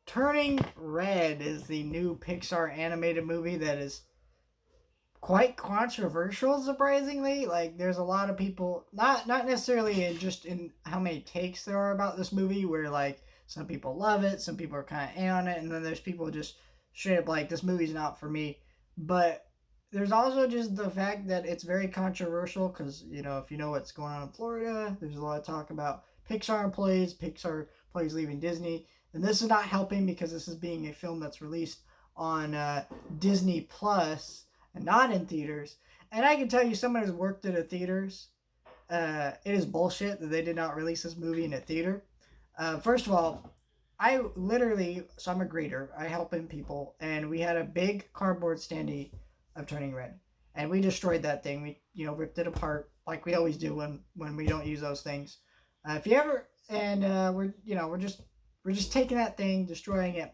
Turning Red is the new Pixar animated movie that is quite controversial, surprisingly. Like, there's a lot of people, not necessarily just in how many takes there are about this movie, where like some people love it, some people are kind of on it, and then there's people just straight up like, this movie's not for me. But there's also just the fact that it's very controversial because, if you know what's going on in Florida, there's a lot of talk about Pixar employees leaving Disney. And this is not helping because this is being a film that's released on Disney Plus and not in theaters. And I can tell you, someone who's worked at a theaters, it is bullshit that they did not release this movie in a theater. First of all, so I'm a greeter. I help in people, and we had a big cardboard standee of Turning Red, and we destroyed that thing. We, ripped it apart like we always do when we don't use those things. If you ever, and we're just taking that thing, destroying it.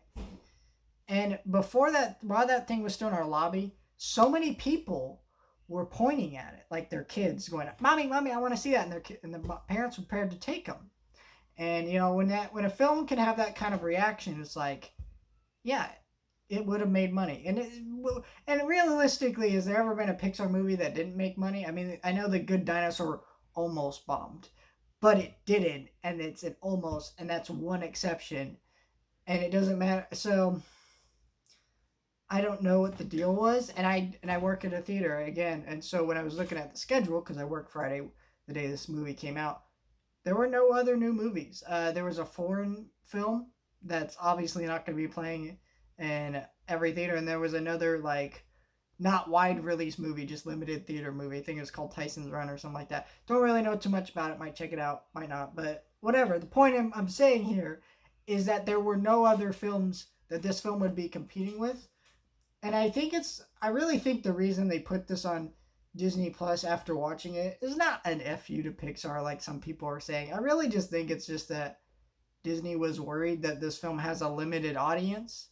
And before that, while that thing was still in our lobby, so many people were pointing at it, like their kids, going, "Mommy, mommy, I want to see that," and the parents were prepared to take them. And when a film can have that kind of reaction, it's like, yeah, it would have made money. And realistically, has there ever been a Pixar movie that didn't make money? I mean, I know The Good Dinosaur almost bombed, but it didn't, and it's an almost, and that's one exception, and it doesn't matter. So I don't know what the deal was, and I work at a theater again, and so when I was looking at the schedule, because I worked Friday, the day this movie came out, there were no other new movies. There was a foreign film that's obviously not going to be playing in every theater, and there was another like not wide release movie, just limited theater movie. I think it was called Tyson's Run or something like that. Don't really know too much about it. Might check it out, might not, but whatever. The point I'm saying here is that there were no other films that this film would be competing with. And I really think the reason they put this on Disney Plus after watching it is not an FU to Pixar like some people are saying. I really just think it's just that Disney was worried that this film has a limited audience.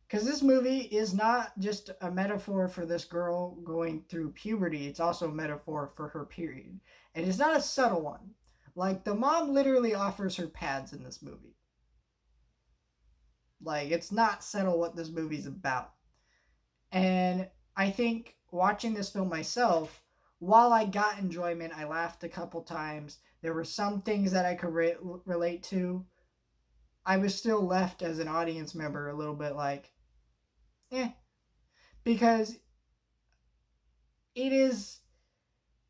Because this movie is not just a metaphor for this girl going through puberty, it's also a metaphor for her period. And it's not a subtle one. Like, the mom literally offers her pads in this movie. Like, it's not subtle what this movie's about. And I think watching this film myself, while I got enjoyment, I laughed a couple times. There were some things that I could relate to. I was still left as an audience member a little bit like, because it is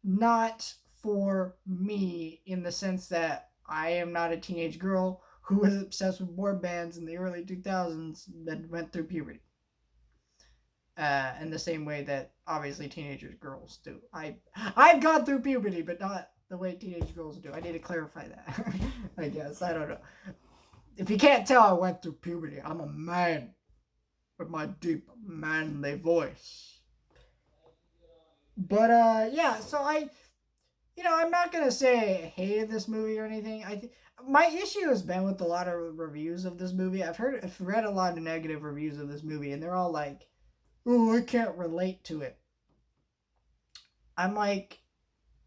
not for me in the sense that I am not a teenage girl who was obsessed with boy bands in the early 2000s that went through puberty. In the same way that obviously teenagers girls do. I've gone through puberty, but not the way teenage girls do. I need to clarify that. I guess. I don't know. If you can't tell, I went through puberty. I'm a man with my deep manly voice. But yeah, so I'm not gonna say I hated this movie or anything. My issue has been with a lot of reviews of this movie. I've read a lot of negative reviews of this movie, and they're all like, "Oh, I can't relate to it." I'm like,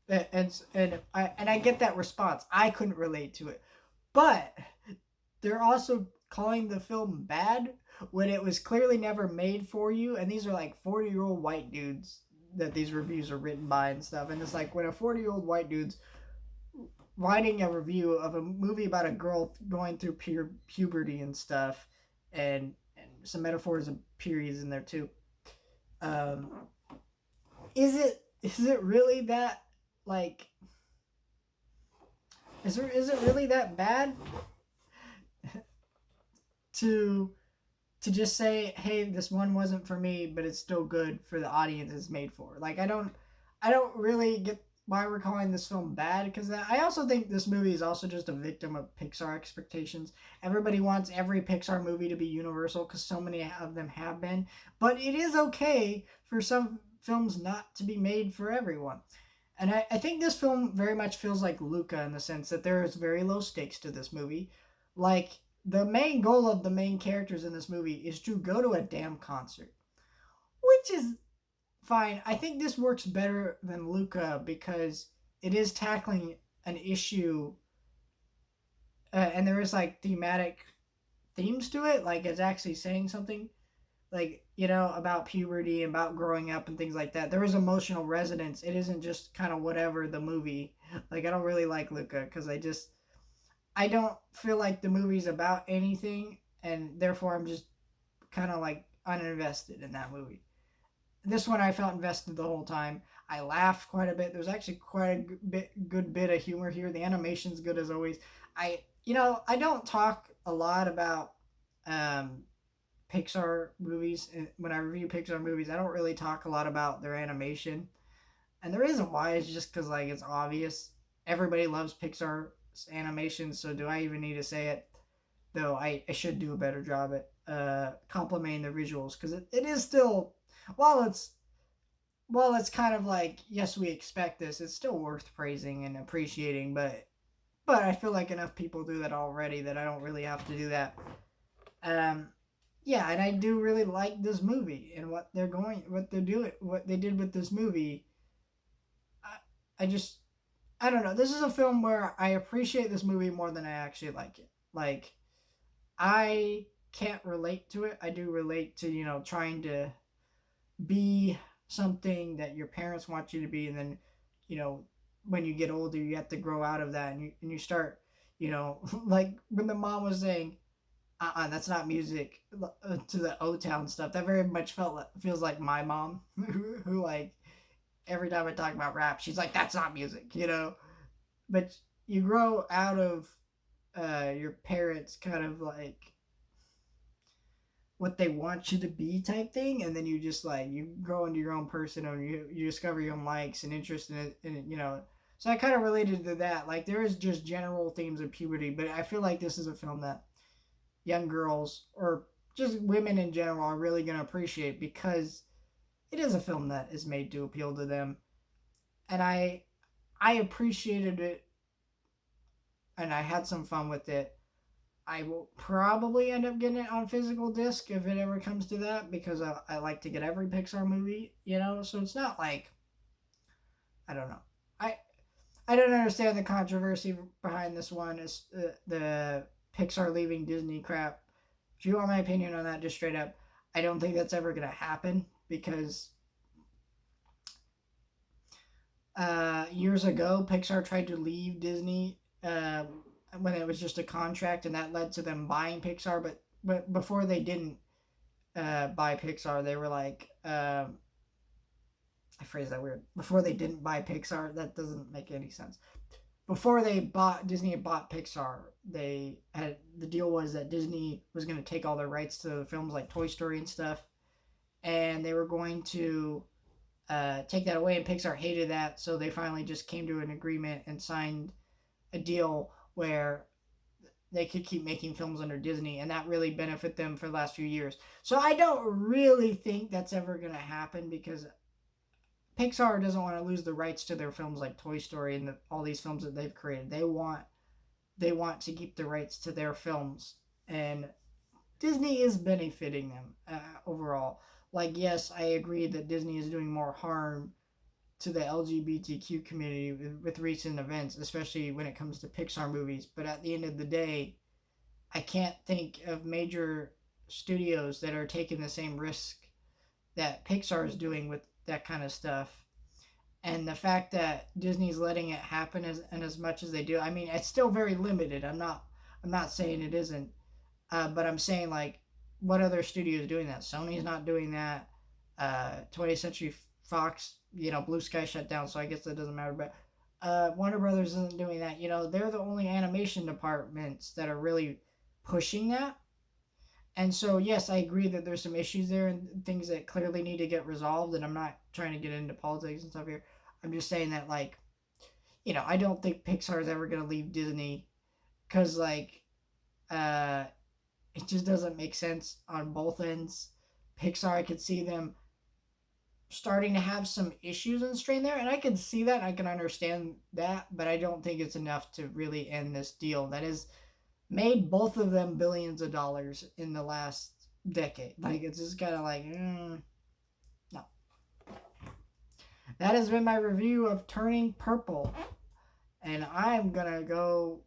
and I get that response. I couldn't relate to it, but they're also calling the film bad when it was clearly never made for you. And these are like 40-year-old white dudes that these reviews are written by and stuff. And it's like, when a 40-year-old white dude's writing a review of a movie about a girl going through puberty and stuff, and some metaphors of periods in there too. Is it really that, like, is it really that bad to just say, hey, this one wasn't for me, but it's still good for the audience it's made for? Like, I don't really get why we're calling this film bad, because I also think this movie is also just a victim of Pixar expectations. Everybody wants every Pixar movie to be universal because so many of them have been, but it is okay for some films not to be made for everyone. And I think this film very much feels like Luca in the sense that there is very low stakes to this movie. Like, the main goal of the main characters in this movie is to go to a damn concert, which is fine. I think this works better than Luca because it is tackling an issue, and there is like thematic themes to it. Like it's actually saying something, like, you know, about puberty and about growing up and things like that. There is emotional resonance. It isn't just kind of whatever the movie. Like I don't really like Luca because I don't feel like the movie's about anything, and therefore I'm just kind of like uninvested in that movie. This one I felt invested the whole time. I laughed quite a bit. There's actually quite a good bit of humor here. The animation's good as always. I don't talk a lot about um, Pixar movies. When I review Pixar movies, I don't really talk a lot about their animation. And the reason why is just because, like, it's obvious. Everybody loves Pixar animation, so do I even need to say it? Though I should do a better job at complimenting the visuals, because it is still, while it's kind of like, yes, we expect this, it's still worth praising and appreciating, but I feel like enough people do that already that I don't really have to do that. Um, yeah, and I do really like this movie and what they're doing, what they did with this movie. I just, I don't know. This is a film where I appreciate this movie more than I actually like it. Like, I can't relate to it. I do relate to, trying to be something that your parents want you to be, and then, you know, when you get older, you have to grow out of that, and you start, like when the mom was saying, that's not music," to the O Town stuff. That very much feels like my mom, who like every time I talk about rap, she's like, "That's not music." But you grow out of your parents' kind of like what they want you to be type thing, and then you just like you grow into your own person, and you discover your own likes and interests in it. So I kind of related to that. Like there is just general themes of puberty, but I feel like this is a film that young girls or just women in general are really going to appreciate, because it is a film that is made to appeal to them, and I appreciated it, and I had some fun with it. I will probably end up getting it on physical disc if it ever comes to that, because I like to get every Pixar movie. So it's not like, I don't know. I I don't understand the controversy behind this one. Is the Pixar leaving Disney crap. If you want my opinion on that, just straight up, I don't think that's ever gonna happen, because years ago Pixar tried to leave Disney when it was just a contract, and that led to them buying Pixar. But before they didn't buy Pixar, they were like, I phrase that weird. Before they didn't buy Pixar, that doesn't make any sense. Before Disney had bought Pixar, the deal was that Disney was going to take all their rights to films like Toy Story and stuff, and they were going to take that away. And Pixar hated that, so they finally just came to an agreement and signed a deal where they could keep making films under Disney, and that really benefited them for the last few years. So I don't really think that's ever going to happen, because Pixar doesn't want to lose the rights to their films like Toy Story and all these films that they've created. They want to keep the rights to their films, and Disney is benefiting them overall. Like, yes, I agree that Disney is doing more harm to the LGBTQ community with recent events, especially when it comes to Pixar movies. But at the end of the day, I can't think of major studios that are taking the same risk that Pixar is doing with that kind of stuff. And the fact that Disney's letting it happen as much as they do, I mean, it's still very limited. I'm not saying it isn't, but I'm saying, like, what other studio is doing that? Sony's not doing that. 20th Century Fox, Blue Sky shut down, so I guess that doesn't matter. But Warner Brothers isn't doing that. They're the only animation departments that are really pushing that. And so, yes, I agree that there's some issues there and things that clearly need to get resolved. And I'm not trying to get into politics and stuff here. I'm just saying that, like, I don't think Pixar is ever going to leave Disney, because, like, it just doesn't make sense on both ends. Pixar, I could see them starting to have some issues and strain there, and I can see that, and I can understand that, but I don't think it's enough to really end this deal that has made both of them billions of dollars in the last decade. Like, it's just kind of like, no. That has been my review of Turning Purple, and I'm gonna go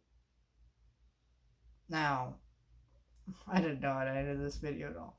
now. I didn't know how to edit this video at all.